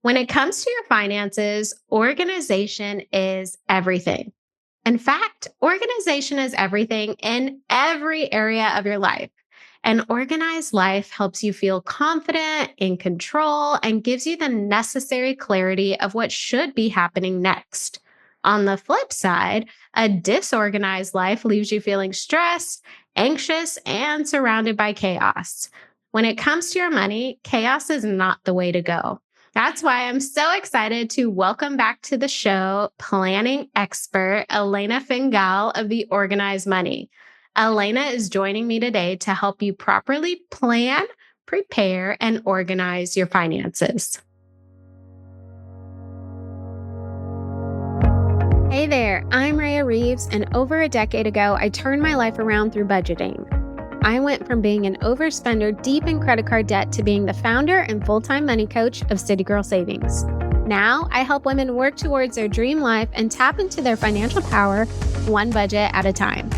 When it comes to your finances, organization is everything. In fact, organization is everything in every area of your life. An organized life helps you feel confident, in control, and gives you the necessary clarity of what should be happening next. On the flip side, a disorganized life leaves you feeling stressed, anxious, and surrounded by chaos. When it comes to your money, chaos is not the way to go. That's why I'm so excited to welcome back to the show planning expert Alaina Fingal of the Organized Money. Alaina is joining me today to help you properly plan, prepare, and organize your finances. Hey there, I'm Rhea Reeves, and over a decade ago, I turned my life around through budgeting. I went from being an overspender deep in credit card debt to being the founder and full-time money coach of City Girl Savings. Now, I help women work towards their dream life and tap into their financial power one budget at a time.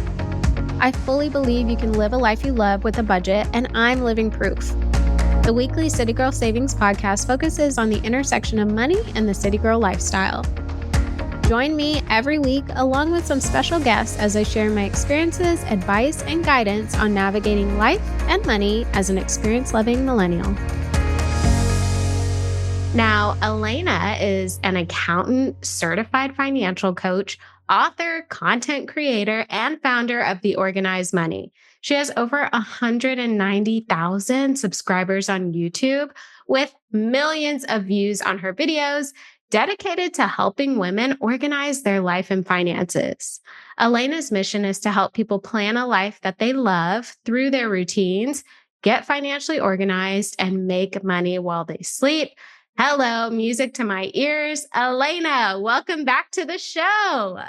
I fully believe you can live a life you love with a budget, and I'm living proof. The weekly City Girl Savings podcast focuses on the intersection of money and the City Girl lifestyle. Join me every week along with some special guests as I share my experiences, advice, and guidance on navigating life and money as an experience-loving millennial. Now, Alaina is an accountant, certified financial coach, author, content creator, and founder of The Organized Money. She has over 190,000 subscribers on YouTube with millions of views on her videos, dedicated to helping women organize their life and finances. Alaina's mission is to help people plan a life that they love through their routines, get financially organized, and make money while they sleep. Hello, music to my ears. Alaina, welcome back to the show.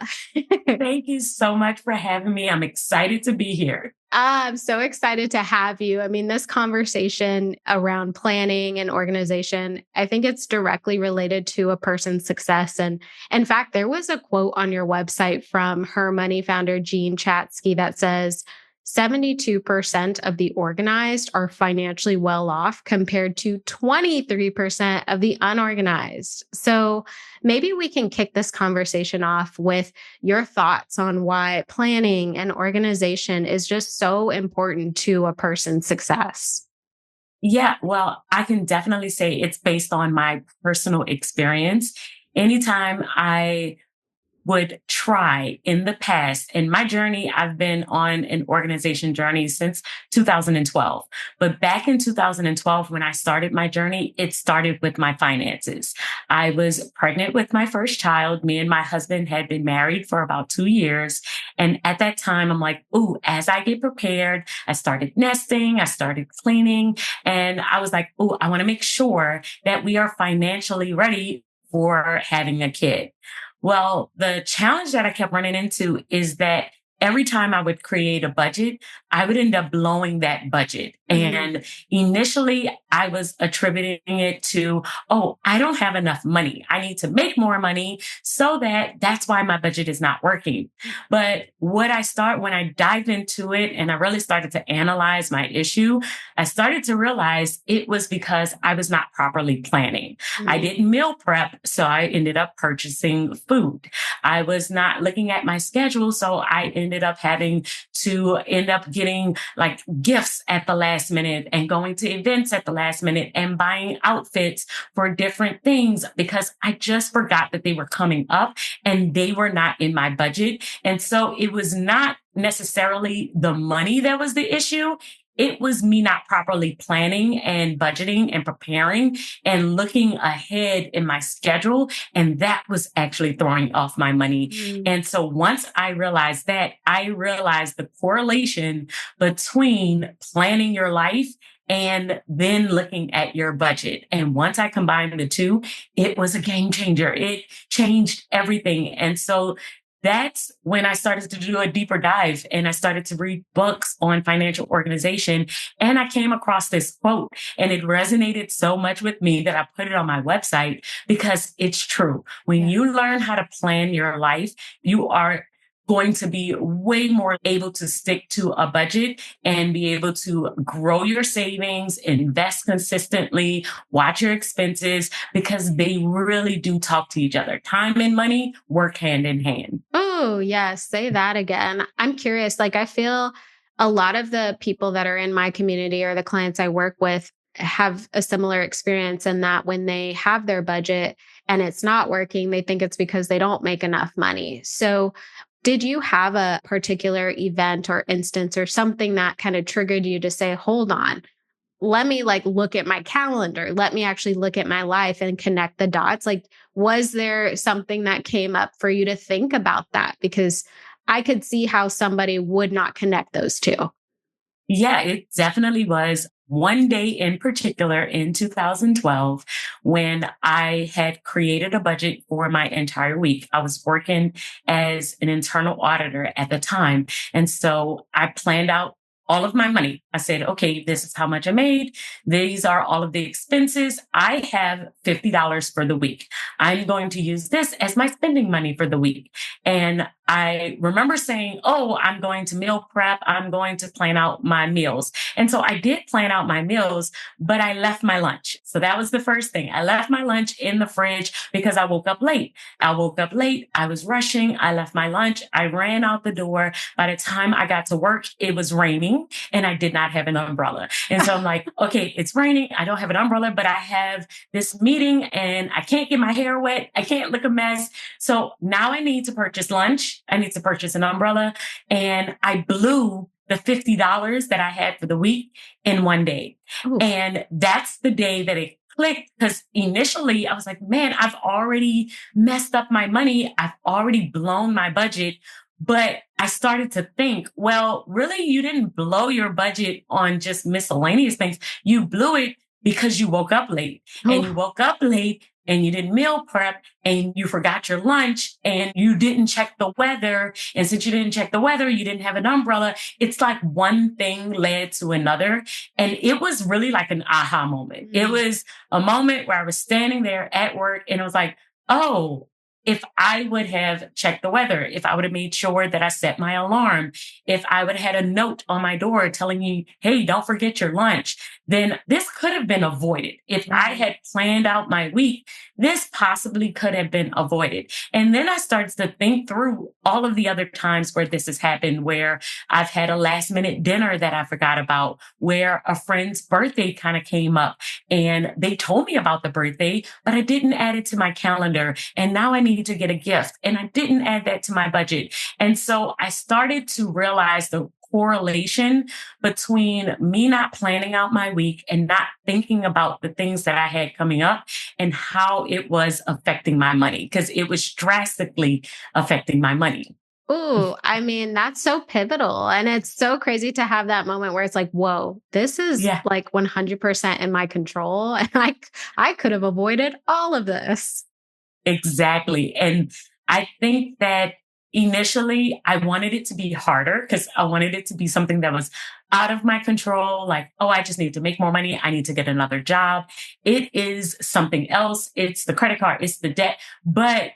Thank you so much for having me. I'm excited to be here. I'm so excited to have you. I mean, this conversation around planning and organization, I think it's directly related to a person's success. And in fact, there was a quote on your website from Her Money founder, Jean Chatzky, that says, 72% of the organized are financially well off compared to 23% of the unorganized. So maybe we can kick this conversation off with your thoughts on why planning and organization is just so important to a person's success. Yeah, well, I can definitely say it's based on my personal experience. Anytime I would try in the past. In my journey, I've been on an organization journey since 2012. But back in 2012, when I started my journey, it started with my finances. I was pregnant with my first child. Me and my husband had been married for about 2 years. And at that time, I'm like, ooh, as I get prepared, I started nesting, I started cleaning, and I was like, ooh, I want to make sure that we are financially ready for having a kid. Well, the challenge that I kept running into is that every time I would create a budget, I would end up blowing that budget. And initially I was attributing it to, oh, I don't have enough money. I need to make more money so that's why my budget is not working. But when I dived into it and I really started to analyze my issue, I started to realize it was because I was not properly planning. I didn't meal prep, so I ended up purchasing food. I was not looking at my schedule, so I ended up having to end up getting like gifts at the last minute and going to events at the last minute and buying outfits for different things because I just forgot that they were coming up and they were not in my budget. And so it was not necessarily the money that was the issue. It was me not properly planning and budgeting and preparing and looking ahead in my schedule. And that was actually throwing off my money. And so once I realized that, I realized the correlation between planning your life and then looking at your budget. And once I combined the two, it was a game changer. It changed everything. And so that's when I started to do a deeper dive and I started to read books on financial organization. And I came across this quote and it resonated so much with me that I put it on my website because it's true. When you learn how to plan your life, you are going to be way more able to stick to a budget and be able to grow your savings, invest consistently, watch your expenses, because they really do talk to each other. Time and money work hand in hand. Oh, yes. Say that again. I'm curious. Like, I feel a lot of the people that are in my community or the clients I work with have a similar experience in that when they have their budget and it's not working, they think it's because they don't make enough money. So, did you have a particular event or instance or something that kind of triggered you to say, hold on, let me like look at my calendar. Let me actually look at my life and connect the dots. Like, was there something that came up for you to think about that? Because I could see how somebody would not connect those two. Yeah, it definitely was one day in particular in 2012 when I had created a budget for my entire week. I was working as an internal auditor at the time. And so I planned out all of my money. I said, okay, this is how much I made. These are all of the expenses. I have $50 for the week. I'm going to use this as my spending money for the week. And I remember saying, oh, I'm going to meal prep. I'm going to plan out my meals. And so I did plan out my meals, but I left my lunch. So that was the first thing. I left my lunch in the fridge because I woke up late. I woke up late. I was rushing. I left my lunch. I ran out the door. By the time I got to work, it was raining and I did not have an umbrella. And so I'm like, okay, it's raining. I don't have an umbrella, but I have this meeting and I can't get my hair wet. I can't look a mess. So now I need to purchase lunch. I need to purchase an umbrella. And I blew the $50 that I had for the week in one day. Oof. And that's the day that it clicked, because initially I was like, man, I've already messed up my money. I've already blown my budget. But I started to think, well, really, you didn't blow your budget on just miscellaneous things. You blew it because you woke up late, and you Oof. woke up late and you didn't meal prep and you forgot your lunch and you didn't check the weather. And since you didn't check the weather, you didn't have an umbrella. It's like one thing led to another. And it was really like an aha moment. It Mm. was a moment where I was standing there at work and it was like, oh, if I would have checked the weather, if I would have made sure that I set my alarm, if I would have had a note on my door telling me, hey, don't forget your lunch, then this could have been avoided. If I Right. had planned out my week, this possibly could have been avoided. And then I started to think through all of the other times where this has happened, where I've had a last minute dinner that I forgot about, where a friend's birthday kind of came up and they told me about the birthday, but I didn't add it to my calendar. And now I need to get a gift and I didn't add that to my budget. And so I started to realize the correlation between me not planning out my week and not thinking about the things that I had coming up and how it was affecting my money, because it was drastically affecting my money. Ooh, I mean, that's so pivotal. And it's so crazy to have that moment where it's like, whoa, this is Yeah, like 100% in my control. And I could have avoided all of this. exactly. And I think that initially I wanted it to be harder because I wanted it to be something that was out of my control. Like, oh, I just need to make more money. I need to get another job. It is something else. It's the credit card, it's the debt. But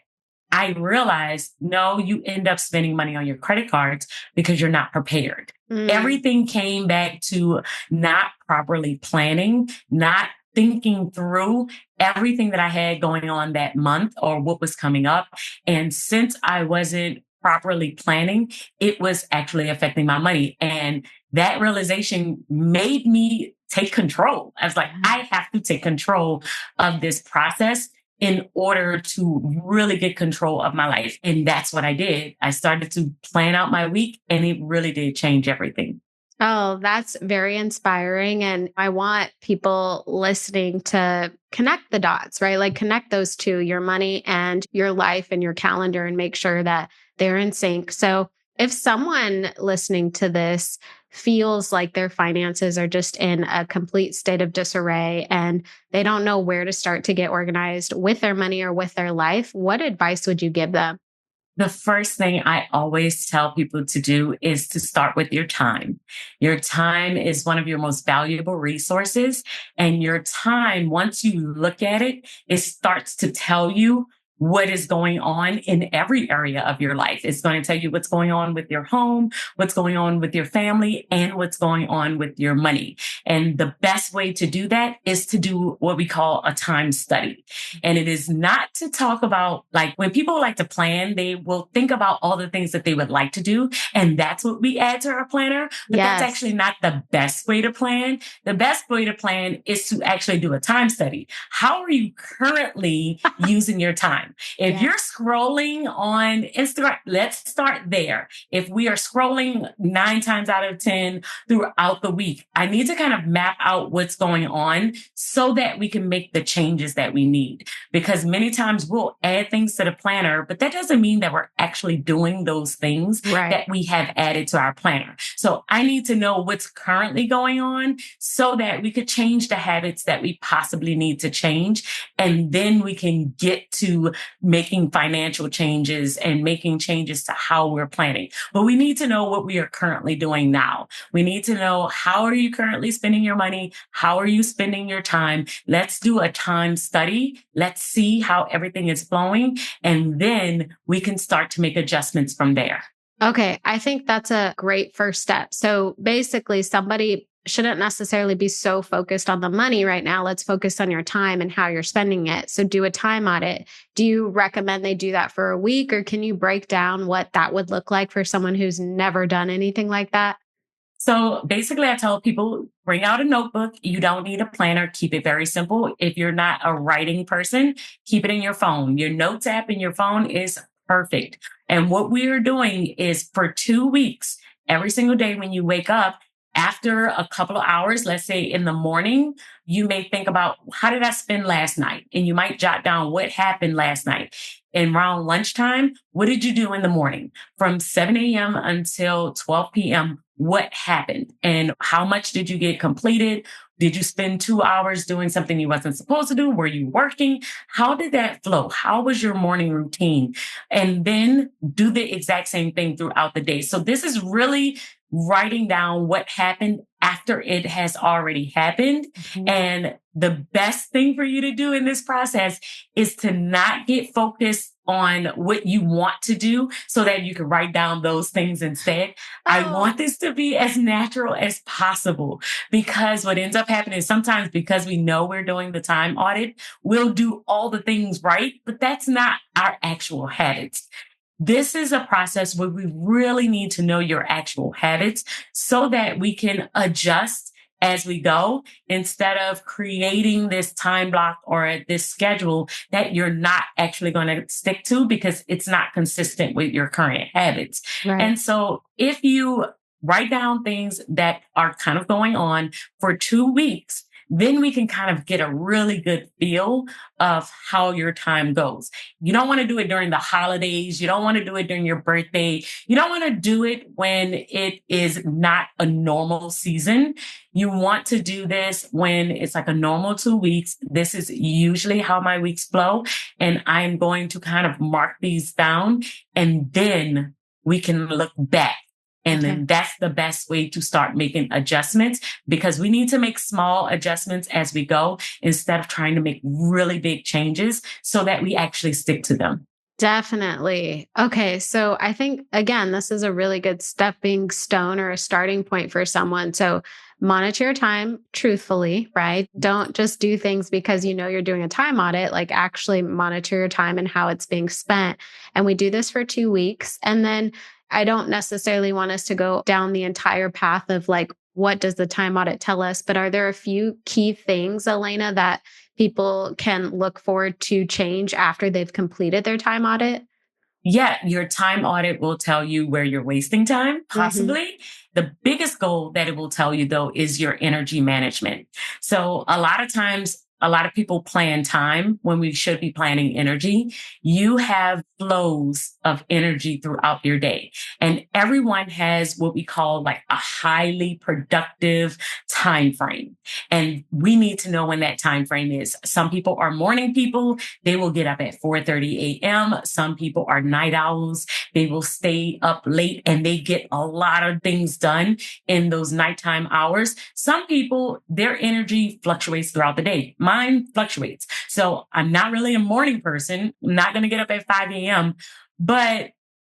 I realized, no, you end up spending money on your credit cards because you're not prepared. Mm. Everything came back to not properly planning, not thinking through everything that I had going on that month or what was coming up. And since I wasn't properly planning, it was actually affecting my money. And that realization made me take control. I was like, I have to take control of this process in order to really get control of my life. And that's what I did. I started to plan out my week and it really did change everything. Oh, that's very inspiring. And I want people listening to connect the dots, right? Like connect those two, your money and your life and your calendar, and make sure that they're in sync. So, if someone listening to this feels like their finances are just in a complete state of disarray and they don't know where to start to get organized with their money or with their life, what advice would you give them? The first thing I always tell people to do is to start with your time. Your time is one of your most valuable resources. And your time, once you look at it, it starts to tell you what is going on in every area of your life. It's going to tell you what's going on with your home, what's going on with your family, and what's going on with your money. And the best way to do that is to do what we call a time study. And it is not to talk about, like, when people like to plan, they will think about all the things that they would like to do. And that's what we add to our planner. But that's Yes. actually not the best way to plan. The best way to plan is to actually do a time study. How are you currently using your time? If Yeah. you're scrolling on Instagram, let's start there. If we are scrolling 9 times out of 10 throughout the week, I need to kind of map out what's going on so that we can make the changes that we need. Because many times we'll add things to the planner, but that doesn't mean that we're actually doing those things Right. that we have added to our planner. So I need to know what's currently going on so that we could change the habits that we possibly need to change. And then we can get to making financial changes and making changes to how we're planning. But we need to know what we are currently doing now. We need to know, how are you currently spending your money? How are you spending your time? Let's do a time study. Let's see how everything is flowing. And then we can start to make adjustments from there. Okay, I think that's a great first step. So basically, somebody shouldn't necessarily be so focused on the money right now. Let's focus on your time and how you're spending it. So do a time audit. Do you recommend they do that for a week, or can you break down what that would look like for someone who's never done anything like that? So basically, I tell people, bring out a notebook. You don't need a planner. Keep it very simple. If you're not a writing person, keep it in your phone. Your notes app in your phone is perfect. And what we are doing is, for 2 weeks, every single day when you wake up, after a couple of hours, let's say in the morning, you may think about, how did I spend last night? And you might jot down what happened last night. And around lunchtime, what did you do in the morning? From 7 a.m. until 12 p.m., what happened? And how much did you get completed? Did you spend 2 hours doing something you wasn't supposed to do? Were you working? How did that flow? How was your morning routine? And then do the exact same thing throughout the day. So this is really writing down what happened after it has already happened. Mhm. And the best thing for you to do in this process is to not get focused on what you want to do so that you can write down those things instead. I Oh, want this to be as natural as possible, because what ends up happening is, sometimes because we know we're doing the time audit, we'll do all the things right, but that's not our actual habits. This is a process where we really need to know your actual habits so that we can adjust as we go, instead of creating this time block or this schedule that you're not actually going to stick to because it's not consistent with your current habits. right. And so if you write down things that are kind of going on for 2 weeks, then we can kind of get a really good feel of how your time goes. You don't want to do it during the holidays. You don't want to do it during your birthday. You don't want to do it when it is not a normal season. You want to do this when it's like a normal 2 weeks. This is usually how my weeks flow. And I'm going to kind of mark these down, and then we can look back. And Okay. then that's the best way to start making adjustments, because we need to make small adjustments as we go instead of trying to make really big changes so that we actually stick to them. Definitely. Okay. So I think, again, this is a really good stepping stone or a starting point for someone. So monitor your time truthfully, right? Don't just do things because you know you're doing a time audit, like actually monitor your time and how it's being spent. And we do this for 2 weeks. And then I don't necessarily want us to go down the entire path of like, what does the time audit tell us? But are there a few key things, Alaina, that people can look forward to change after they've completed their time audit? Yeah, your time audit will tell you where you're wasting time, Hmm. possibly. The biggest goal that it will tell you, though, is your energy management. So a lot of times, a lot of people plan time when we should be planning energy. You have flows of energy throughout your day, and everyone has what we call like a highly productive time frame. And we need to know when that time frame is. Some people are morning people. They will get up at 4:30 a.m. Some people are night owls. They will stay up late and they get a lot of things done in those nighttime hours. Some people, their energy fluctuates throughout the day. Mine mine fluctuates. So I'm not really a morning person. I'm not going to get up at 5 a.m., but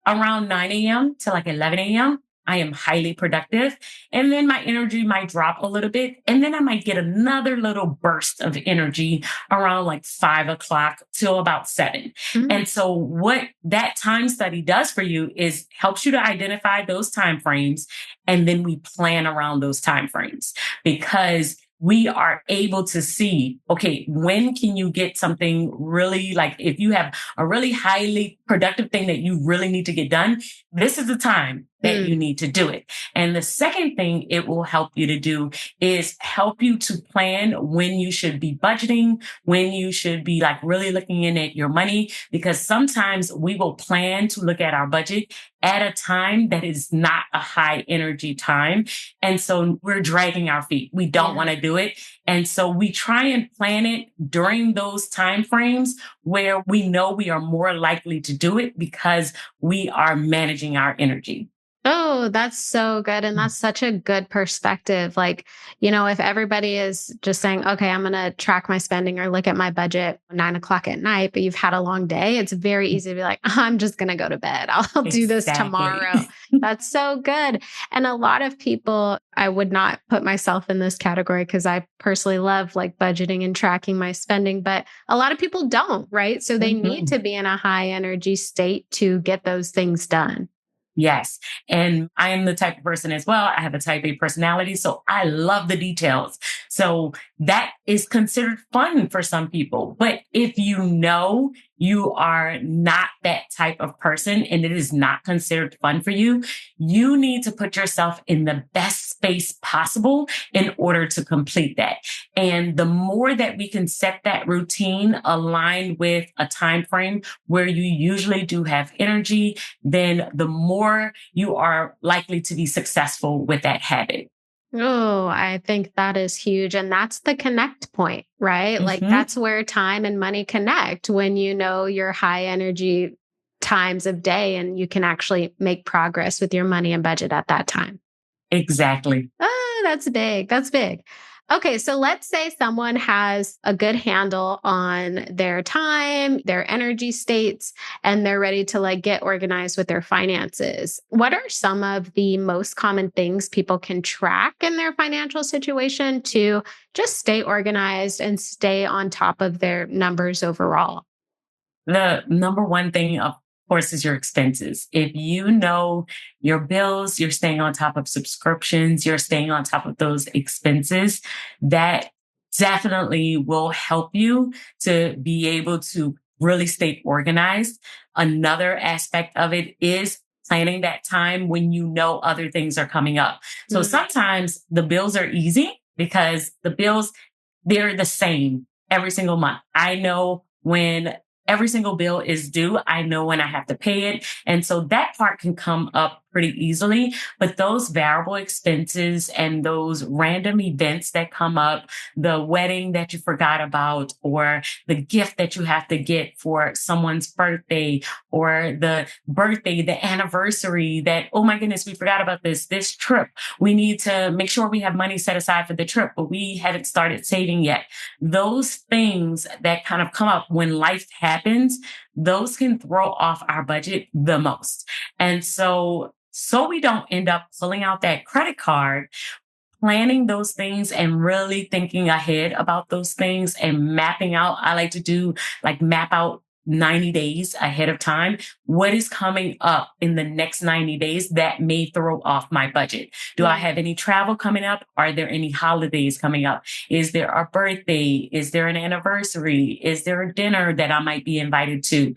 around 9 a.m. to like 11 a.m., I am highly productive. And then my energy might drop a little bit. And then I might get another little burst of energy around like 5 o'clock till about 7. Mm. And so what that time study does for you is helps you to identify those time frames. And then we plan around those time frames because we are able to see, okay, when can you get something really, like if you have a really highly productive thing that you really need to get done, this is the time that you Mm. need to do it. And the second thing it will help you to do is help you to plan when you should be budgeting, when you should be like really looking in at your money, because sometimes we will plan to look at our budget at a time that is not a high energy time. And so we're dragging our feet. We don't want Yeah. to do it. And so we try and plan it during those time frames where we know we are more likely to do it because we are managing our energy. Oh, that's so good. And that's such a good perspective. Like, if everybody is just saying, okay, I'm going to track my spending or look at my budget 9 o'clock at night, but you've had a long day, it's very easy to be like, I'm just going to go to bed. I'll do this Exactly. tomorrow. That's so good. And a lot of people, I would not put myself in this category because I personally love like budgeting and tracking my spending, but a lot of people don't, right? So they need Mhm. to be in a high energy state to get those things done. Yes. And I am the type of person as well. I have a type A personality. So I love the details. So that is considered fun for some people. But if you know you are not that type of person and it is not considered fun for you, you need to put yourself in the best space possible in order to complete that. And the more that we can set that routine aligned with a time frame where you usually do have energy, then the more you are likely to be successful with that habit. Oh, I think that is huge. And that's the connect point, right? Like Hmm. that's where time and money connect when you know your high energy times of day and you can actually make progress with your money and budget at that time. Exactly. Oh, that's big. That's big. Okay, so let's say someone has a good handle on their time, their energy states, and they're ready to like get organized with their finances. What are some of the most common things people can track in their financial situation to just stay organized and stay on top of their numbers overall? The number one thing, of course, is your expenses. If you know your bills, you're staying on top of subscriptions, you're staying on top of those expenses, that definitely will help you to be able to really stay organized. Another aspect of it is planning that time when you know other things are coming up. So Mm. sometimes the bills are easy because the bills, they're the same every single month. I know when every single bill is due. I know when I have to pay it. And so that part can come up pretty easily. But those variable expenses and those random events that come up, the wedding that you forgot about, or the gift that you have to get for someone's birthday, or the birthday, the anniversary that, oh my goodness, we forgot about this trip. We need to make sure we have money set aside for the trip, but we haven't started saving yet. Those things that kind of come up when life happens, those can throw off our budget the most. And so we don't end up pulling out that credit card, planning those things and really thinking ahead about those things and mapping out. I like to do like map out 90 days ahead of time. What is coming up in the next 90 days that may throw off my budget? Do I Mm. have any travel coming up? Are there any holidays coming up? Is there a birthday? Is there an anniversary? Is there a dinner that I might be invited to?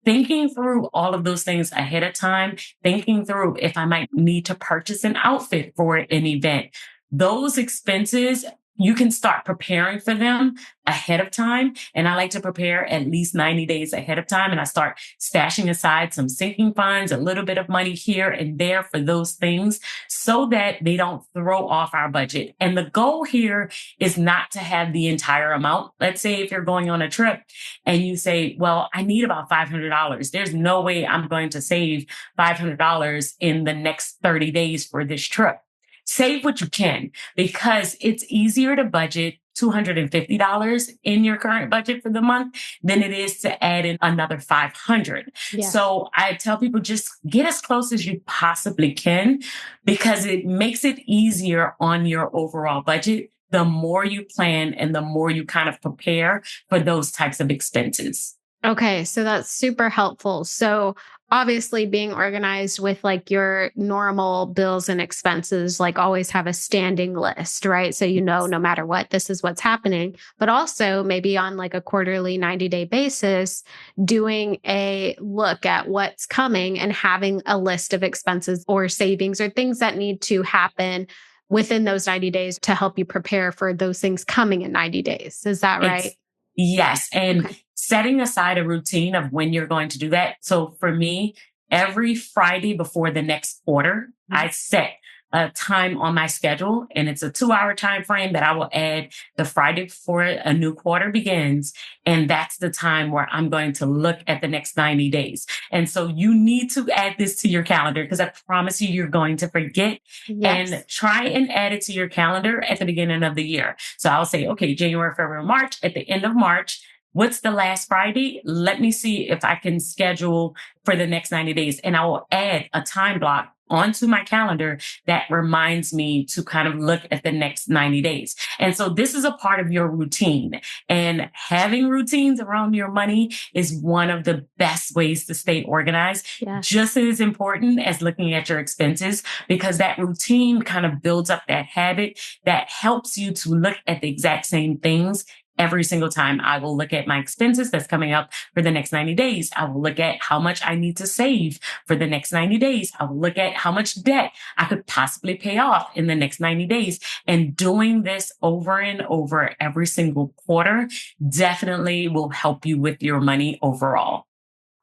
Thinking through all of those things ahead of time, thinking through if I might need to purchase an outfit for an event, those expenses, you can start preparing for them ahead of time. And I like to prepare at least 90 days ahead of time. And I start stashing aside some sinking funds, a little bit of money here and there for those things so that they don't throw off our budget. And the goal here is not to have the entire amount. Let's say if you're going on a trip and you say, well, I need about $500. There's no way I'm going to save $500 in the next 30 days for this trip. Save what you can because it's easier to budget $250 in your current budget for the month than it is to add in another 500. Yeah. So I tell people just get as close as you possibly can because it makes it easier on your overall budget. The more you plan and the more you kind of prepare for those types of expenses. Okay, so that's super helpful. So obviously being organized with like your normal bills and expenses, like always have a standing list, right? So you know, no matter what, this is what's happening, but also maybe on like a quarterly 90-day basis, doing a look at what's coming and having a list of expenses or savings or things that need to happen within those 90 days to help you prepare for those things coming in 90 days. Is that right? It's yes. And Okay. setting aside a routine of when you're going to do that. So for me, every Friday before the next quarter, I set a time on my schedule and it's a 2-hour time frame that I will add the Friday before a new quarter begins. And that's the time where I'm going to look at the next 90 days. And so you need to add this to your calendar because I promise you, you're going to forget Yes. and try and add it to your calendar at the beginning of the year. So I'll say, okay, January, February, March, at the end of March, what's the last Friday? Let me see if I can schedule for the next 90 days. And I will add a time block onto my calendar that reminds me to kind of look at the next 90 days. And so this is a part of your routine, and having routines around your money is one of the best ways to stay organized, Yeah. just as important as looking at your expenses, because that routine kind of builds up that habit that helps you to look at the exact same things. Every single time I will look at my expenses that's coming up for the next 90 days. I will look at how much I need to save for the next 90 days. I will look at how much debt I could possibly pay off in the next 90 days. And doing this over and over every single quarter definitely will help you with your money overall.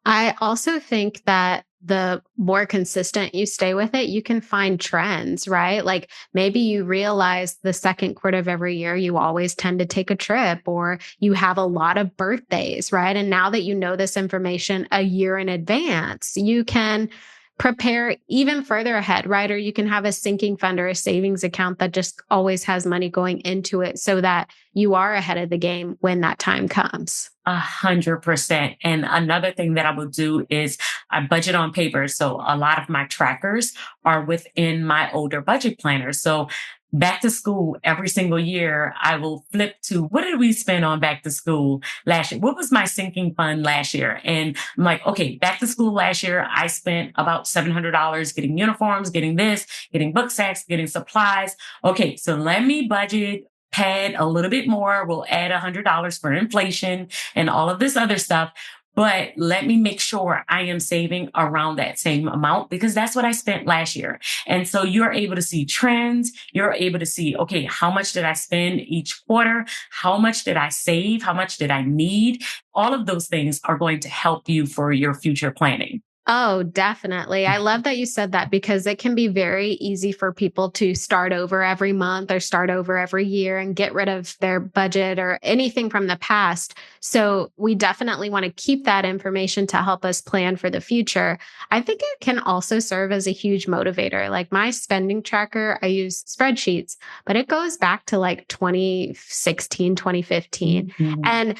I also think that the more consistent you stay with it, you can find trends, right? Like maybe you realize the second quarter of every year, you always tend to take a trip or you have a lot of birthdays, right? And now that you know this information a year in advance, you can prepare even further ahead, right? Or you can have a sinking fund or a savings account that just always has money going into it so that you are ahead of the game when that time comes. 100%. And another thing that I will do is I budget on paper. So a lot of my trackers are within my older budget planner. So back to school every single year, I will flip to what did we spend on back to school last year? What was my sinking fund last year? And I'm like, okay, back to school last year, I spent about $700 getting uniforms, getting this, getting book sacks, getting supplies. Okay, so let me budget pad a little bit more. We'll add $100 for inflation and all of this other stuff. But let me make sure I am saving around that same amount because that's what I spent last year. And so you're able to see trends. You're able to see, okay, how much did I spend each quarter? How much did I save? How much did I need? All of those things are going to help you for your future planning. Oh, definitely. I love that you said that because it can be very easy for people to start over every month or start over every year and get rid of their budget or anything from the past. So we definitely want to keep that information to help us plan for the future. I think it can also serve as a huge motivator. Like my spending tracker, I use spreadsheets, but it goes back to like 2016, 2015. Mhm. And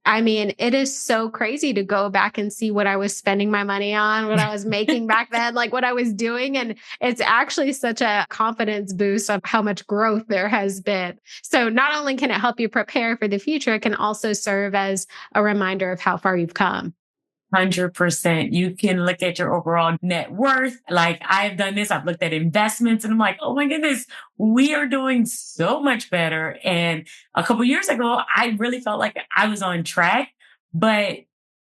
I mean, it is so crazy to go back and see what I was spending my money on, what I was making back then, like what I was doing. And it's actually such a confidence boost of how much growth there has been. So not only can it help you prepare for the future, it can also serve as a reminder of how far you've come. 100%. You can look at your overall net worth. Like I've done this. I've looked at investments and I'm like, oh my goodness, we are doing so much better. And a couple years ago, I really felt like I was on track, but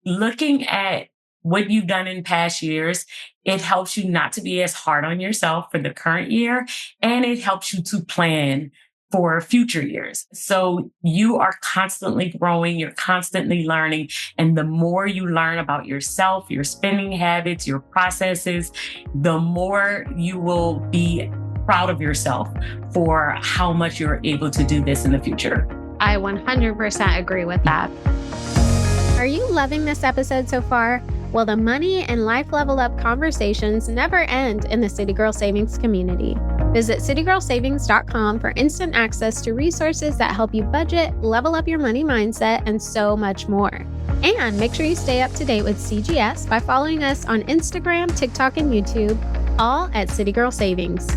looking at what you've done in past years, it helps you not to be as hard on yourself for the current year. And it helps you to plan for future years. So you are constantly growing, you're constantly learning. And the more you learn about yourself, your spending habits, your processes, the more you will be proud of yourself for how much you're able to do this in the future. I 100% agree with that. Are you loving this episode so far? Well, the money and life level up conversations never end in the City Girl Savings community. Visit citygirlsavings.com for instant access to resources that help you budget, level up your money mindset, and so much more. And make sure you stay up to date with CGS by following us on Instagram, TikTok, and YouTube, all at City Girl Savings.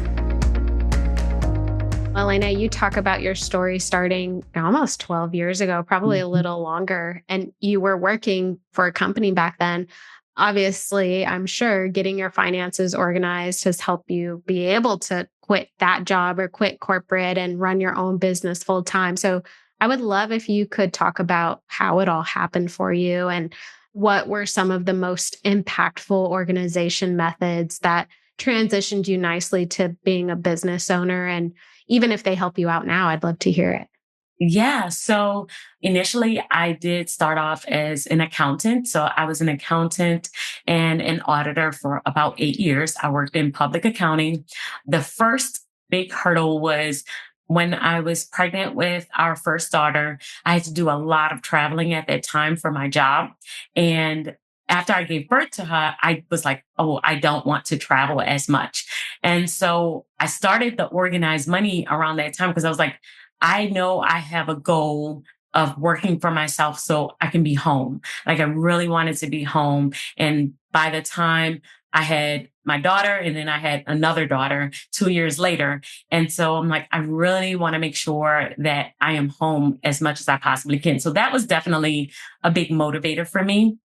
Alaina, you talk about your story starting almost 12 years ago, probably a little longer, and you were working for a company back then. Obviously, I'm sure getting your finances organized has helped you be able to quit that job or quit corporate and run your own business full time. So I would love if you could talk about how it all happened for you and what were some of the most impactful organization methods that transitioned you nicely to being a business owner. And even if they help you out now, I'd love to hear it. Yeah. So initially, I did start off as an accountant. So I was an accountant and an auditor for about 8 years. I worked in public accounting. The first big hurdle was when I was pregnant with our first daughter. I had to do a lot of traveling at that time for my job. And after I gave birth to her, I was like, oh, I don't want to travel as much. And so I started the organized money around that time because I was like, I know I have a goal of working for myself so I can be home. Like I really wanted to be home. And by the time I had my daughter and then I had another daughter 2 years later. And so I'm like, I really want to make sure that I am home as much as I possibly can. So that was definitely a big motivator for me.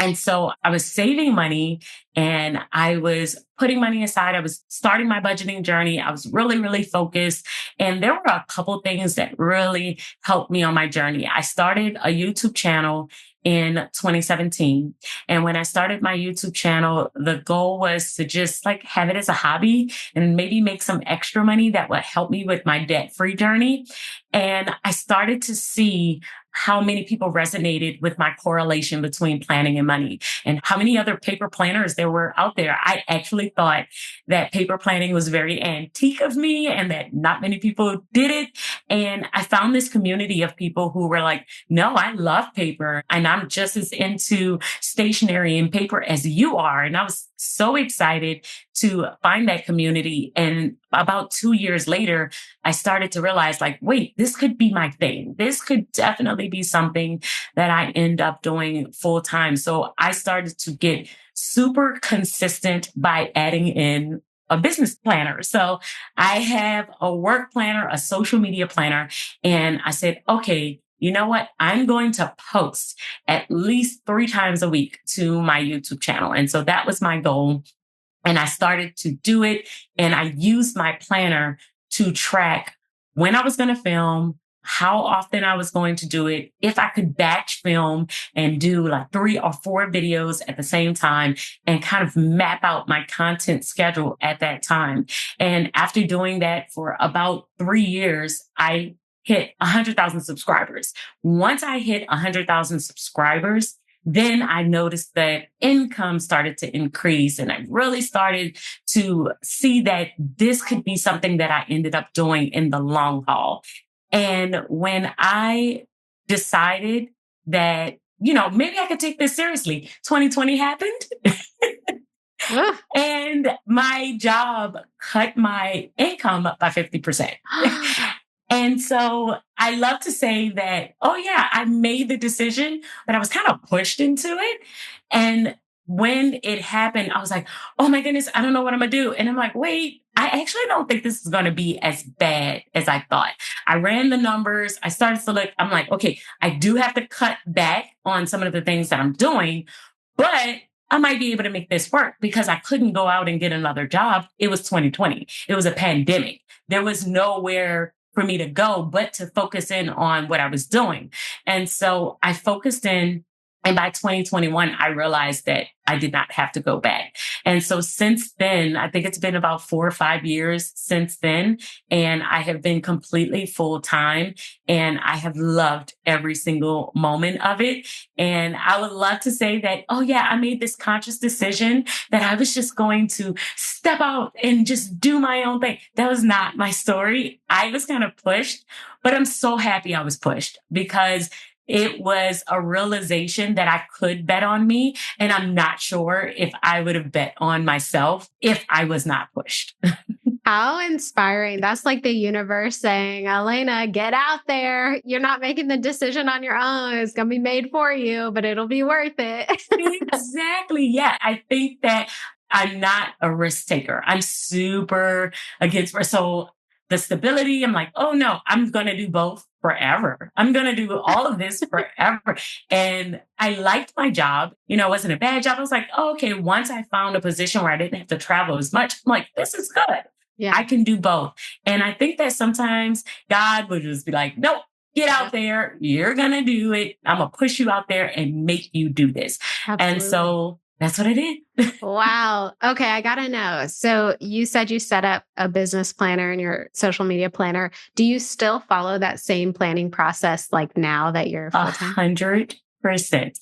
And so I was saving money and I was putting money aside. I was starting my budgeting journey. I was really, really focused. And there were a couple things that really helped me on my journey. I started a YouTube channel in 2017. And when I started my YouTube channel, the goal was to just like have it as a hobby and maybe make some extra money that would help me with my debt-free journey. And I started to see how many people resonated with my correlation between planning and money and how many other paper planners there were out there. I actually thought that paper planning was very antique of me and that not many people did it. And I found this community of people who were like, no, I love paper and I'm just as into stationery and paper as you are. And I was so excited to find that community. And about 2 years later, I started to realize like, wait, this could be my thing. This could definitely be something that I end up doing full time. So I started to get super consistent by adding in a business planner. So I have a work planner, a social media planner, and I said, okay, you know what? I'm going to post at least 3 times a week to my YouTube channel. And so that was my goal. And I started to do it. And I used my planner to track when I was going to film, how often I was going to do it, if I could batch film and do like 3 or 4 videos at the same time and kind of map out my content schedule at that time. And after doing that for about 3 years, I hit 100,000 subscribers. Once I hit 100,000 subscribers, then I noticed that income started to increase and I really started to see that this could be something that I ended up doing in the long haul. And when I decided that, maybe I could take this seriously, 2020 happened. And my job cut my income up by 50%. And so I love to say that, oh yeah, I made the decision, but I was kind of pushed into it. And when it happened, I was like, oh my goodness, I don't know what I'm going to do. And I'm like, wait, I actually don't think this is going to be as bad as I thought. I ran the numbers. I started to look, I'm like, okay, I do have to cut back on some of the things that I'm doing, but I might be able to make this work because I couldn't go out and get another job. It was 2020. It was a pandemic. There was nowhere for me to go, but to focus in on what I was doing. And so I focused in. And by 2021, I realized that I did not have to go back. And so since then, I think it's been about 4 or 5 years since then. And I have been completely full time and I have loved every single moment of it. And I would love to say that, oh yeah, I made this conscious decision that I was just going to step out and just do my own thing. That was not my story. I was kind of pushed, but I'm so happy I was pushed because it was a realization that I could bet on me. And I'm not sure if I would have bet on myself if I was not pushed. How inspiring. That's like the universe saying, Alaina, get out there. You're not making the decision on your own. It's going to be made for you, but it'll be worth it. Exactly. Yeah. I think that I'm not a risk taker. I'm super against risk. So the stability, I'm like, oh no, I'm going to do both forever. I'm going to do all of this forever. And I liked my job. It wasn't a bad job. I was like, oh, okay. Once I found a position where I didn't have to travel as much, I'm like, this is good. Yeah, I can do both. And I think that sometimes God would just be like, nope, get yeah, out there. You're going to do it. I'm going to push you out there and make you do this. And absolutely. so that's what I did. Wow. Okay, I got to know. So you said you set up a business planner and your social media planner. Do you still follow that same planning process like now that you're A full time? 100%.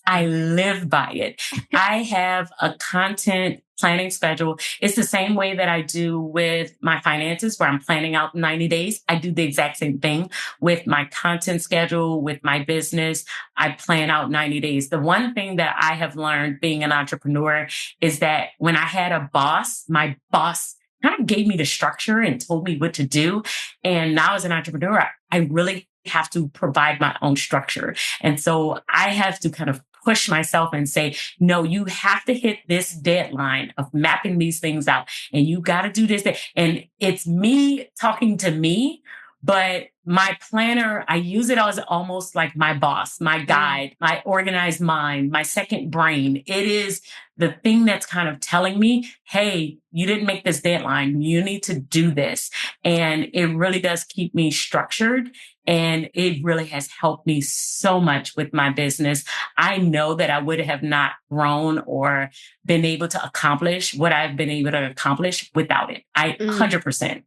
I live by it. I have a content planning schedule. It's the same way that I do with my finances, where I'm planning out 90 days. I do the exact same thing with my content schedule, with my business. I plan out 90 days. The one thing that I have learned being an entrepreneur is that when I had a boss, my boss kind of gave me the structure and told me what to do. And now as an entrepreneur, I really have to provide my own structure. And so I have to kind of push myself and say, no, you have to hit this deadline of mapping these things out. And you got to do this. And it's me talking to me, but my planner, I use it as almost like my boss, my Yeah. guide, my organized mind, my second brain. It is the thing that's kind of telling me, hey, you didn't make this deadline. You need to do this. And it really does keep me structured. And it really has helped me so much with my business. I know that I would have not grown or been able to accomplish what I've been able to accomplish without it. I Mm. 100%.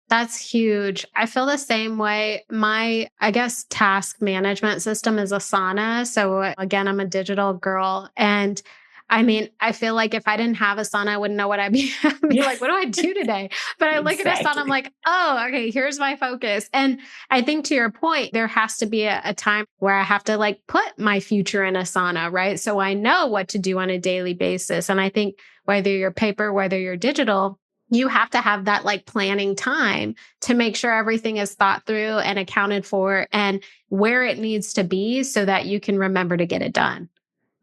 That's huge. I feel the same way. My, I guess, task management system is Asana. So again, I'm a digital girl. And I mean, I feel like if I didn't have Asana, I wouldn't know what I'd be, I'd be Yeah, like, what do I do today? But I look at Asana, I'm exactly. like, oh, okay, here's my focus. And I think to your point, there has to be a time where I have to like put my future in Asana, right? So I know what to do on a daily basis. And I think whether you're paper, whether you're digital, you have to have that like planning time to make sure everything is thought through and accounted for and where it needs to be so that you can remember to get it done.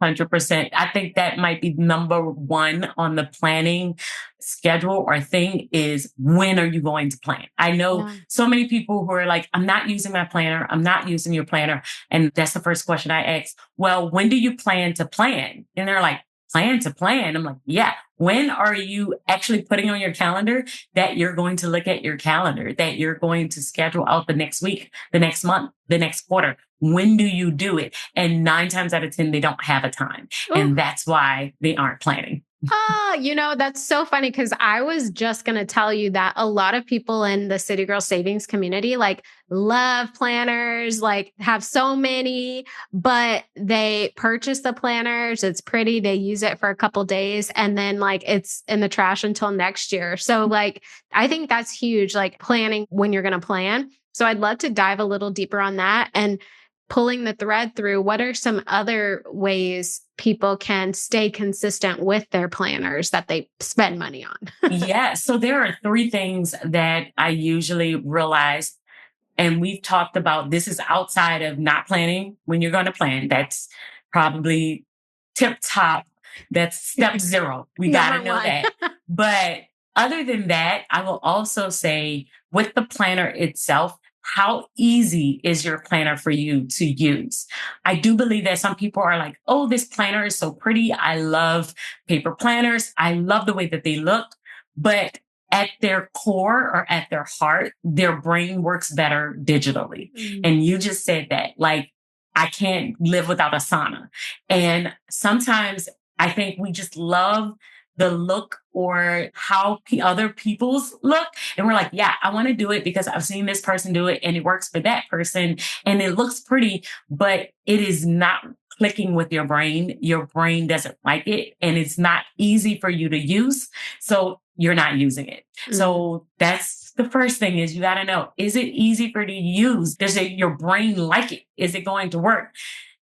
100%. I think that might be number one on the planning schedule or thing is when are you going to plan? I know Yeah. so many people who are like, I'm not using my planner. I'm not using your planner. And that's the first question I ask. Well, when do you plan to plan? And they're like, plan to plan. I'm like, yeah. When are you actually putting on your calendar that you're going to look at your calendar, that you're going to schedule out the next week, the next month, the next quarter? When do you do it? And 9 times out of 10, they don't have a time. Ooh. And that's why they aren't planning. Ah, that's so funny because I was just going to tell you that a lot of people in the City Girl Savings community like love planners, like have so many, but they purchase the planners. It's pretty. They use it for a couple days and then like it's in the trash until next year. So like I think that's huge, like planning when you're going to plan. So I'd love to dive a little deeper on that and pulling the thread through what are some other ways people can stay consistent with their planners that they spend money on. Yeah. So there are 3 things that I usually realize. And we've talked about this is outside of not planning when you're going to plan. That's probably tip top. That's step 0. We got Number to know one. that. But other than that, I will also say with the planner itself, how easy is your planner for you to use? I do believe that some people are like, oh, this planner is so pretty. I love paper planners. I love the way that they look. But at their core or at their heart, their brain works better digitally. Mm. And you just said that, like, I can't live without Asana. And sometimes I think we just love the look or how other people's look. And we're like, yeah, I want to do it because I've seen this person do it and it works for that person and it looks pretty, but it is not clicking with your brain. Your brain doesn't like it and it's not easy for you to use. So you're not using it. Mm. So that's the first thing is you got to know, is it easy for you to use? Does your brain like it? Is it going to work?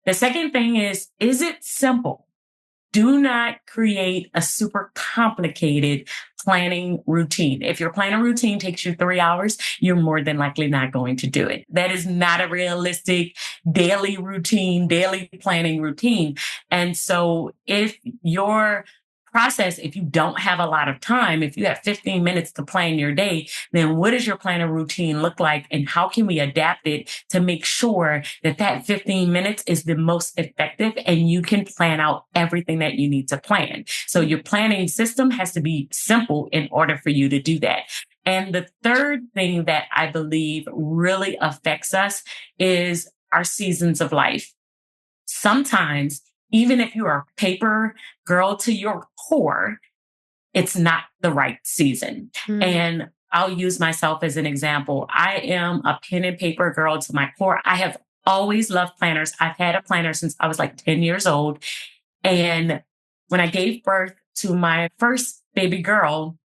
The second thing is it simple? Do not create a super complicated planning routine. If your planning routine takes you 3 hours, you're more than likely not going to do it. That is not a realistic daily routine, daily planning routine. And so if your process, if you don't have a lot of time, if you have 15 minutes to plan your day, then what does your planning routine look like? And how can we adapt it to make sure that that 15 minutes is the most effective and you can plan out everything that you need to plan? So your planning system has to be simple in order for you to do that. And the third thing that I believe really affects us is our seasons of life. Sometimes, even if you are a paper girl to your core, it's not the right season. Mm. And I'll use myself as an example. I am a pen and paper girl to my core. I have always loved planners. I've had a planner since I was like 10 years old. And when I gave birth to my first baby girl,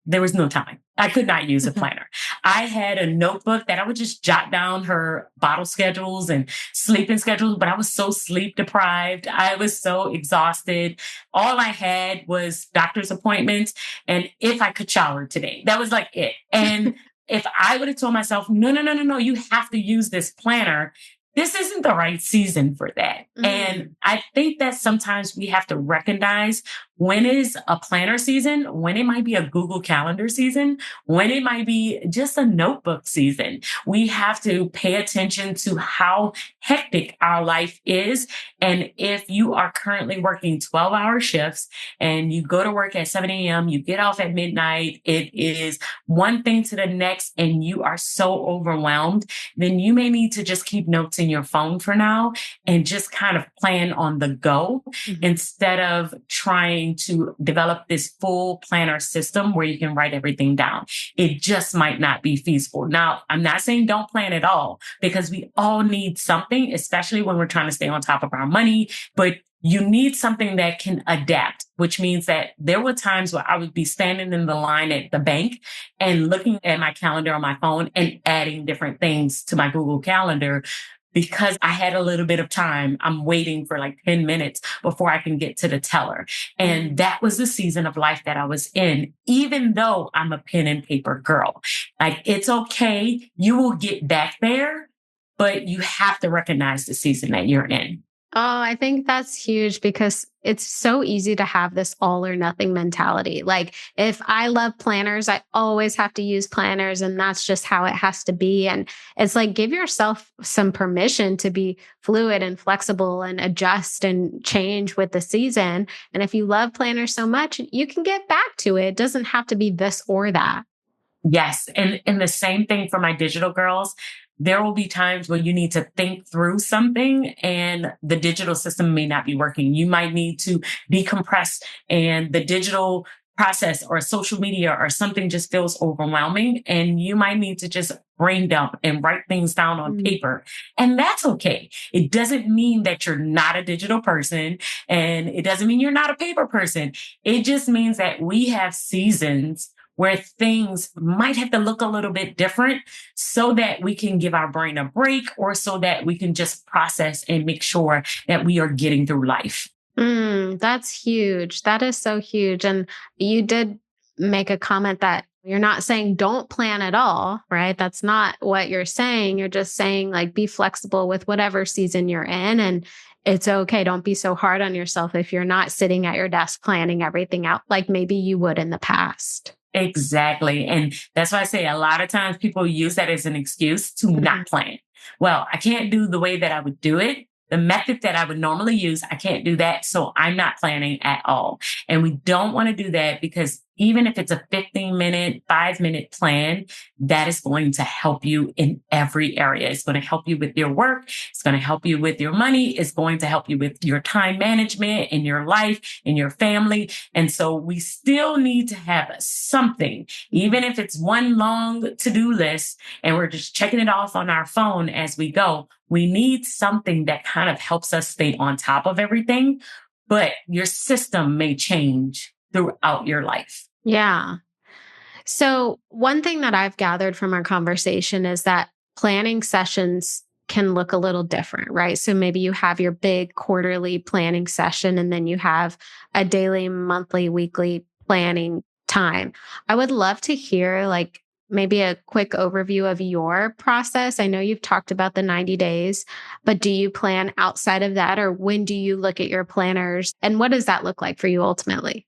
there was no time. I could not use a planner. I had a notebook that I would just jot down her bottle schedules and sleeping schedules, but I was so sleep deprived. I was so exhausted. All I had was doctor's appointments and if I could shower today. That was like it. And if I would have told myself, no, you have to use this planner, this isn't the right season for that. Mm. And I think that sometimes we have to recognize when is a planner season, when it might be a Google Calendar season, when it might be just a notebook season. We have to pay attention to how hectic our life is. And if you are currently working 12-hour shifts and you go to work at 7 a.m., you get off at midnight, it is one thing to the next, and you are so overwhelmed, then you may need to just keep notes in your phone for now and just kind of plan on the go instead of trying to develop this full planner system where you can write everything down. It just might not be feasible. Now, I'm not saying don't plan at all because we all need something, especially when we're trying to stay on top of our money, but you need something that can adapt, which means that there were times where I would be standing in the line at the bank and looking at my calendar on my phone and adding different things to my Google Calendar because I had a little bit of time. I'm waiting for like 10 minutes before I can get to the teller. And that was the season of life that I was in, even though I'm a pen and paper girl. Like, it's okay. You will get back there, but you have to recognize the season that you're in. Oh, I think that's huge because it's so easy to have this all or nothing mentality. Like, if I love planners, I always have to use planners and that's just how it has to be. And it's like, give yourself some permission to be fluid and flexible and adjust and change with the season. And if you love planners so much, you can get back to it. It doesn't have to be this or that. Yes. And the same thing for my digital girls. There will be times where you need to think through something and the digital system may not be working. You might need to decompress and the digital process or social media or something just feels overwhelming. And you might need to just brain dump and write things down on paper. And that's okay. It doesn't mean that you're not a digital person and it doesn't mean you're not a paper person. It just means that we have seasons where things might have to look a little bit different so that we can give our brain a break or so that we can just process and make sure that we are getting through life. That's huge. That is so huge. And you did make a comment that you're not saying don't plan at all, right? That's not what you're saying. You're just saying like be flexible with whatever season you're in and it's okay. Don't be so hard on yourself if you're not sitting at your desk planning everything out like maybe you would in the past. Exactly. And that's why I say a lot of times people use that as an excuse to not plan. Well, I can't do the way that I would do it. The method that I would normally use, I can't do that. So I'm not planning at all. And we don't want to do that because even if it's a 15-minute, 5-minute plan, that is going to help you in every area. It's going to help you with your work. It's going to help you with your money. It's going to help you with your time management in your life, in your family. And so we still need to have something, even if it's one long to-do list and we're just checking it off on our phone as we go. We need something that kind of helps us stay on top of everything, but your system may change throughout your life. Yeah. So one thing that I've gathered from our conversation is that planning sessions can look a little different, right? So maybe you have your big quarterly planning session and then you have a daily, monthly, weekly planning time. I would love to hear like maybe a quick overview of your process. I know you've talked about the 90 days, but do you plan outside of that, or when do you look at your planners and what does that look like for you ultimately?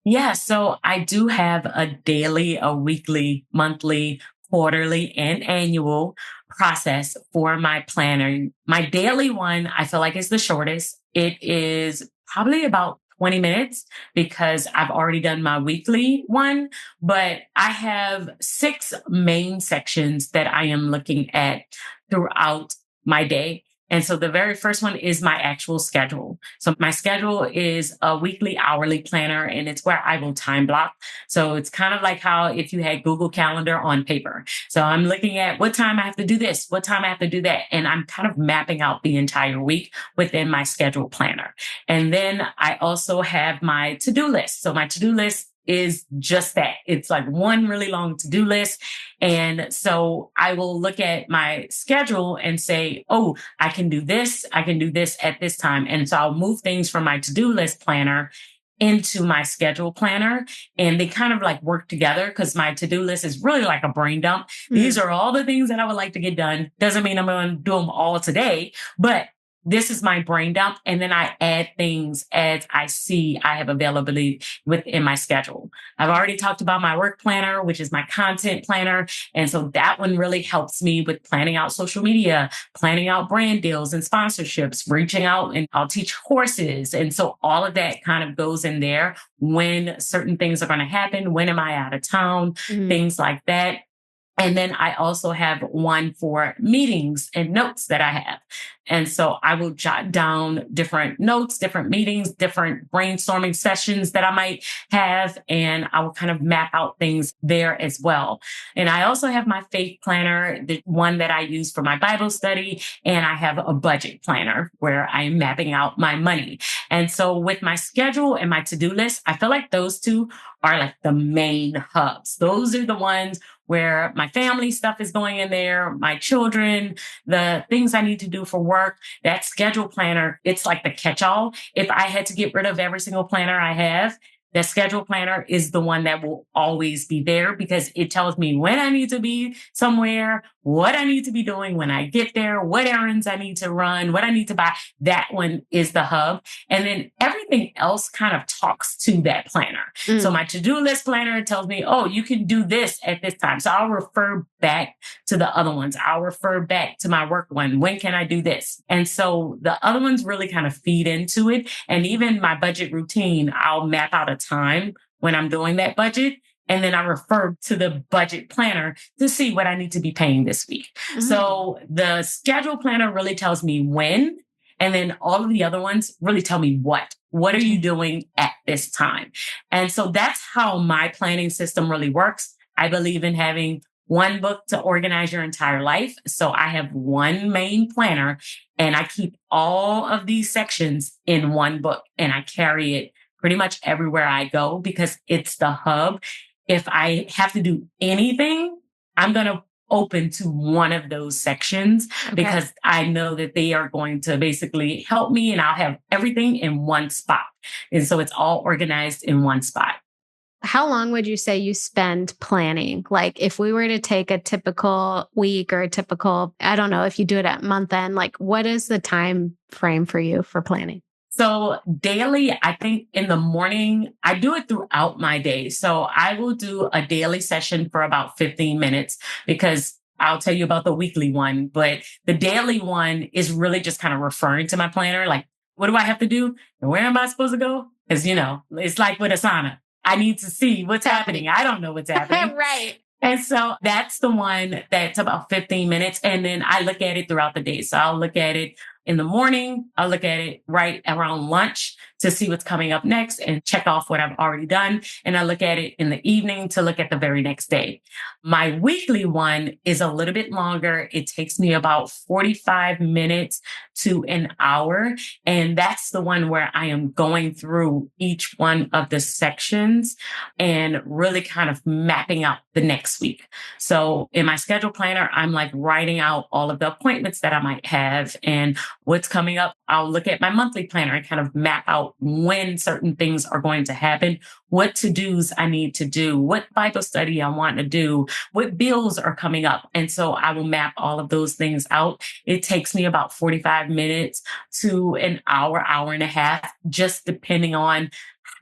Yeah, so I do have a daily, a weekly, monthly, quarterly, and annual process for my planner. My daily one, I feel like is the shortest. It is probably about 20 minutes because I've already done my weekly one, but I have six main sections that I am looking at throughout my day. And so the very first one is my actual schedule. So my schedule is a weekly hourly planner and it's where I will time block. So it's kind of like how if you had Google Calendar on paper. So I'm looking at what time I have to do this, what time I have to do that. And I'm kind of mapping out the entire week within my schedule planner. And then I also have my to-do list. So my to-do list is just that. It's like one really long to-do list. And so I will look at my schedule and say, oh, I can do this. I can do this at this time. And so I'll move things from my to-do list planner into my schedule planner and they kind of like work together because my to-do list is really like a brain dump. These Mm, are all the things that I would like to get done. Doesn't mean I'm going to do them all today, but this is my brain dump. And then I add things as I see I have availability within my schedule. I've already talked about my work planner, which is my content planner. And so that one really helps me with planning out social media, planning out brand deals and sponsorships, reaching out and I'll teach courses. And so all of that kind of goes in there when certain things are going to happen. When am I out of town? mm, Things like that. And then I also have one for meetings and notes that I have. And so I will jot down different notes, different meetings, different brainstorming sessions that I might have. And I will kind of map out things there as well. And I also have my faith planner, the one that I use for my Bible study. And I have a budget planner where I'm mapping out my money. And so with my schedule and my to-do list, I feel like those two are like the main hubs. Those are the ones where my family stuff is going in there, my children, the things I need to do for work. That schedule planner, it's like the catch-all. If I had to get rid of every single planner I have, the schedule planner is the one that will always be there because it tells me when I need to be somewhere, what I need to be doing when I get there, what errands I need to run, what I need to buy. That one is the hub. And then everything else kind of talks to that planner. So mm. my to-do list planner tells me, oh, you can do this at this time. So I'll refer back to the other ones. I'll refer back to my work one. When can I do this? And so the other ones really kind of feed into it. And even my budget routine, I'll map out a time when I'm doing that budget. And then I refer to the budget planner to see what I need to be paying this week. Mm. So the schedule planner really tells me when, and then all of the other ones really tell me what. What are you Okay. doing at this time? And so that's how my planning system really works. I believe in having one book to organize your entire life. So I have one main planner and I keep all of these sections in one book and I carry it pretty much everywhere I go because it's the hub. If I have to do anything, I'm going to open to one of those sections Okay. because I know that they are going to basically help me and I'll have everything in one spot. And so it's all organized in one spot. How long would you say you spend planning? Like if we were to take a typical week or a typical, I don't know if you do it at month end, like what is the time frame for you for planning? So daily, I think in the morning, I do it throughout my day. So I will do a daily session for about 15 minutes because I'll tell you about the weekly one, but the daily one is really just kind of referring to my planner. Like, what do I have to do? And where am I supposed to go? Because, it's like with Asana. I need to see what's happening. I don't know what's happening. Right. And so that's the one that's about 15 minutes. And then I look at it throughout the day. So I'll look at it in the morning. I'll look at it right around lunch to see what's coming up next and check off what I've already done. And I look at it in the evening to look at the very next day. My weekly one is a little bit longer. It takes me about 45 minutes to an hour. And that's the one where I am going through each one of the sections and really kind of mapping out the next week. So in my schedule planner, I'm like writing out all of the appointments that I might have and what's coming up. I'll look at my monthly planner and kind of map out when certain things are going to happen, what to-dos I need to do, what Bible study I want to do, what bills are coming up. And so I will map all of those things out. It takes me about 45 minutes to an hour, hour and a half, just depending on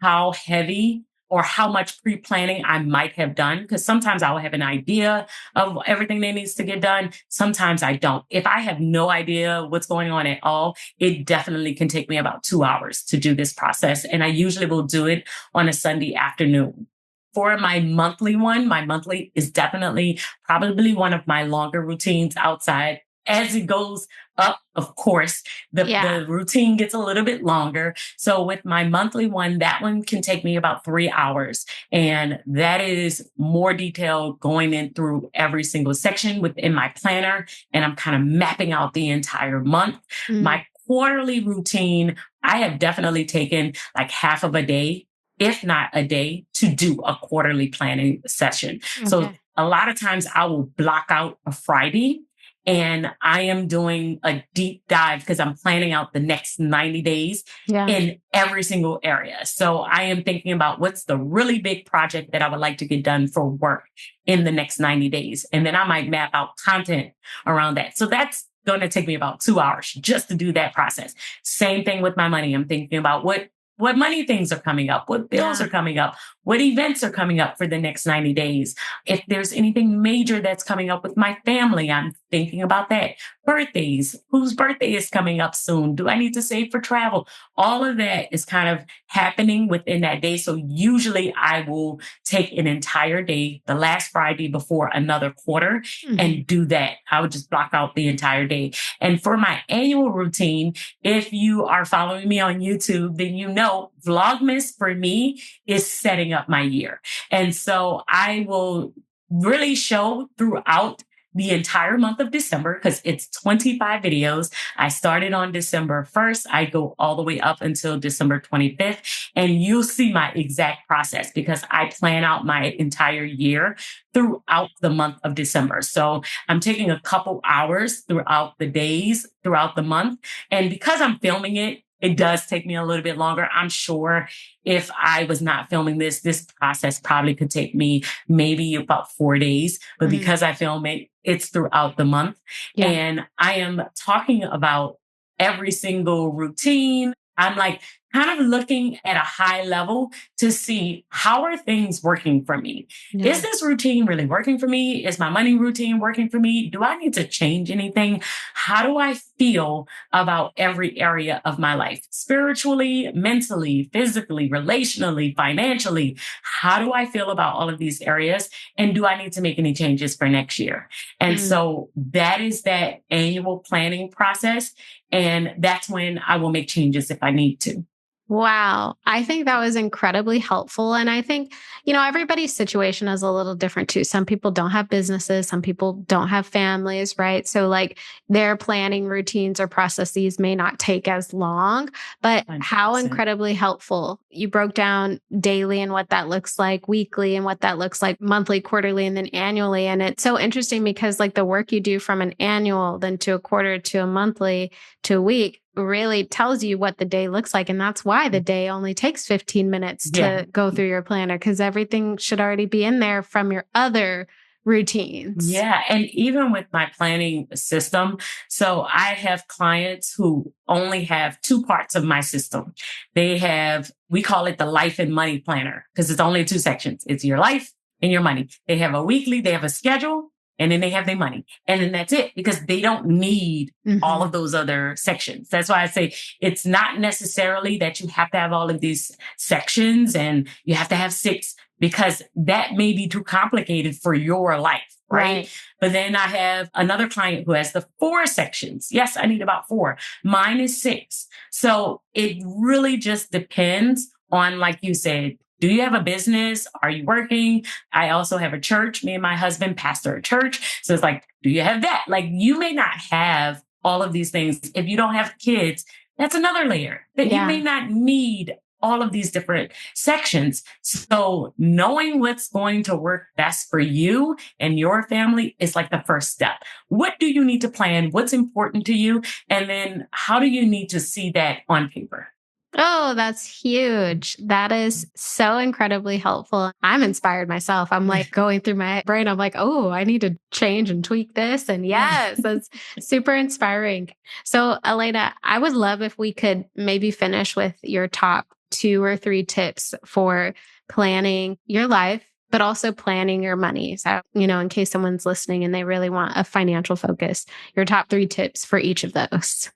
how heavy or how much pre-planning I might have done. Because sometimes I'll have an idea of everything that needs to get done. Sometimes I don't. If I have no idea what's going on at all, it definitely can take me about 2 hours to do this process. And I usually will do it on a Sunday afternoon. For my monthly one, my monthly is definitely probably one of my longer routines outside. As it goes up, of course, the routine gets a little bit longer. So with my monthly one, that one can take me about 3 hours. And that is more detailed, going in through every single section within my planner. And I'm kind of mapping out the entire month. My quarterly routine, I have definitely taken like half of a day, if not a day, to do a quarterly planning session. Okay. So a lot of times I will block out a Friday and I am doing a deep dive because I'm planning out the next 90 days in every single area. So I am thinking about what's the really big project that I would like to get done for work in the next 90 days. And then I might map out content around that. So that's going to take me about 2 hours just to do that process. Same thing with my money. I'm thinking about what money things are coming up, what bills are coming up, what events are coming up for the next 90 days. If there's anything major that's coming up with my family, I'm thinking about that. Birthdays, whose birthday is coming up soon? Do I need to save for travel? All of that is kind of happening within that day. So usually I will take an entire day, the last Friday before another quarter, and do that. I would just block out the entire day. And for my annual routine, if you are following me on YouTube, then you know Vlogmas for me is setting up my year. And so I will really show throughout the entire month of December because it's 25 videos. I started on December 1st. I go all the way up until December 25th. And you'll see my exact process because I plan out my entire year throughout the month of December. So I'm taking a couple hours throughout the days, throughout the month. And because I'm filming it, it does take me a little bit longer. I'm sure if I was not filming this process probably could take me maybe about 4 days. But because I film it, it's throughout the month. And I am talking about every single routine. I'm like kind of looking at a high level to see how are things working for me? Is this routine really working for me? Is my money routine working for me? Do I need to change anything? How do I feel about every area of my life? Spiritually, mentally, physically, relationally, financially. How do I feel about all of these areas? And do I need to make any changes for next year? And so that is that annual planning process. And that's when I will make changes if I need to. Wow. I think that was incredibly helpful. And I think, everybody's situation is a little different too. Some people don't have businesses, some people don't have families, right? So like their planning routines or processes may not take as long, but 100%. How incredibly helpful. You broke down daily and what that looks like, weekly and what that looks like, monthly, quarterly, and then annually. And it's so interesting because like the work you do from an annual, then to a quarter, to a monthly, to a week, really tells you what the day looks like. And that's why the day only takes 15 minutes to go through your planner because everything should already be in there from your other routines. Yeah. And even with my planning system, so I have clients who only have two parts of my system. We call it the life and money planner because it's only two sections. It's your life and your money. They have a weekly, they have a schedule, and then they have their money. And then that's it because they don't need all of those other sections. That's why I say it's not necessarily that you have to have all of these sections and you have to have 6 because that may be too complicated for your life. Right. But then I have another client who has the 4 sections. Yes, I need about 4. Mine is 6. So it really just depends on, like you said, do you have a business? Are you working? I also have a church. Me and my husband pastor a church. So it's like, do you have that? Like you may not have all of these things. If you don't have kids, that's another layer that you may not need all of these different sections. So knowing what's going to work best for you and your family is like the first step. What do you need to plan? What's important to you? And then how do you need to see that on paper? Oh, that's huge. That is so incredibly helpful. I'm inspired myself. I'm like going through my brain. I'm like, oh, I need to change and tweak this. And yes, that's super inspiring. So, Alaina, I would love if we could maybe finish with your top 2 or 3 tips for planning your life, but also planning your money. So, in case someone's listening and they really want a financial focus, your top 3 tips for each of those.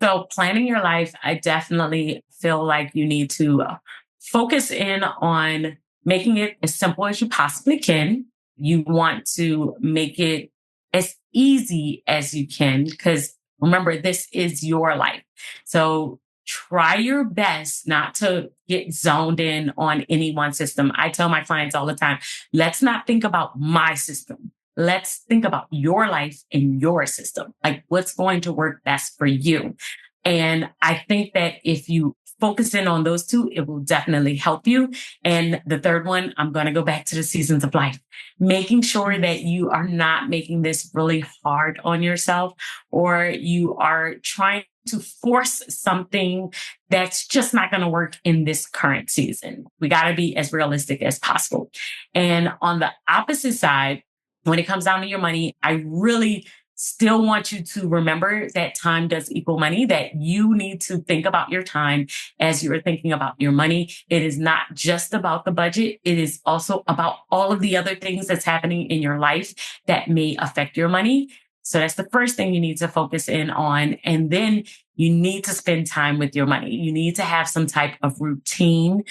So planning your life, I definitely feel like you need to focus in on making it as simple as you possibly can. You want to make it as easy as you can because remember, this is your life. So try your best not to get zoned in on any one system. I tell my clients all the time, let's not think about my system. Let's think about your life and your system, like what's going to work best for you. And I think that if you focus in on those 2, it will definitely help you. And the third one, I'm going to go back to the seasons of life, making sure that you are not making this really hard on yourself or you are trying to force something that's just not going to work in this current season. We got to be as realistic as possible. And on the opposite side, when it comes down to your money, I really still want you to remember that time does equal money, that you need to think about your time as you're thinking about your money. It is not just about the budget. It is also about all of the other things that's happening in your life that may affect your money. So that's the first thing you need to focus in on. And then you need to spend time with your money. You need to have some type of routine,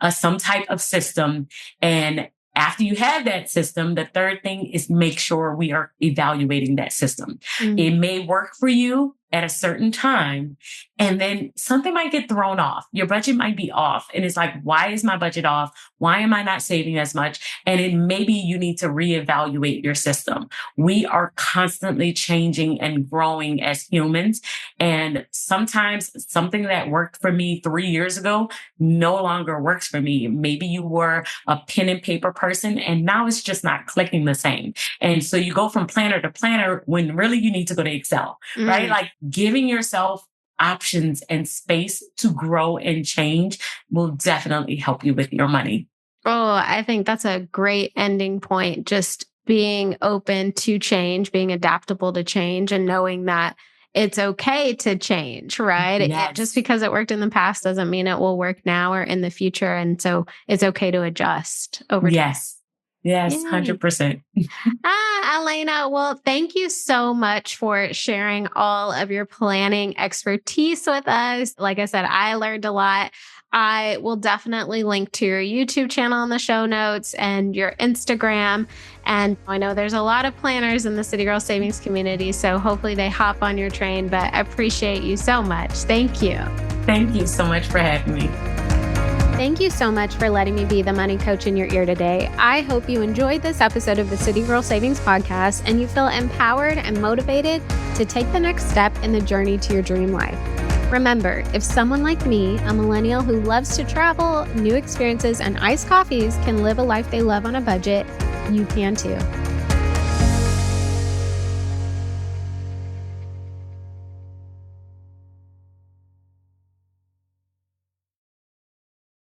some type of system. And after you have that system, the third thing is make sure we are evaluating that system. It may work for you at a certain time, and then something might get thrown off. Your budget might be off. And it's like, why is my budget off? Why am I not saving as much? And it maybe you need to reevaluate your system. We are constantly changing and growing as humans. And sometimes something that worked for me 3 years ago no longer works for me. Maybe you were a pen and paper person and now it's just not clicking the same. And so you go from planner to planner when really you need to go to Excel, right? Like giving yourself options and space to grow and change will definitely help you with your money. Oh, I think that's a great ending point. Just being open to change, being adaptable to change, and knowing that it's okay to change, right? Just Yes. because it worked in the past doesn't mean it will work now or in the future. And so it's okay to adjust over time. Yes. Yes. Yay. 100%. Alaina, well, thank you so much for sharing all of your planning expertise with us. Like I said, I learned a lot. I will definitely link to your YouTube channel in the show notes and your Instagram. And I know there's a lot of planners in the City Girl Savings community, so hopefully they hop on your train, but I appreciate you so much. Thank you. Thank you so much for having me. Thank you so much for letting me be the money coach in your ear today. I hope you enjoyed this episode of the City Girl Savings Podcast and you feel empowered and motivated to take the next step in the journey to your dream life. Remember, if someone like me, a millennial who loves to travel, new experiences, and iced coffees can live a life they love on a budget, you can too.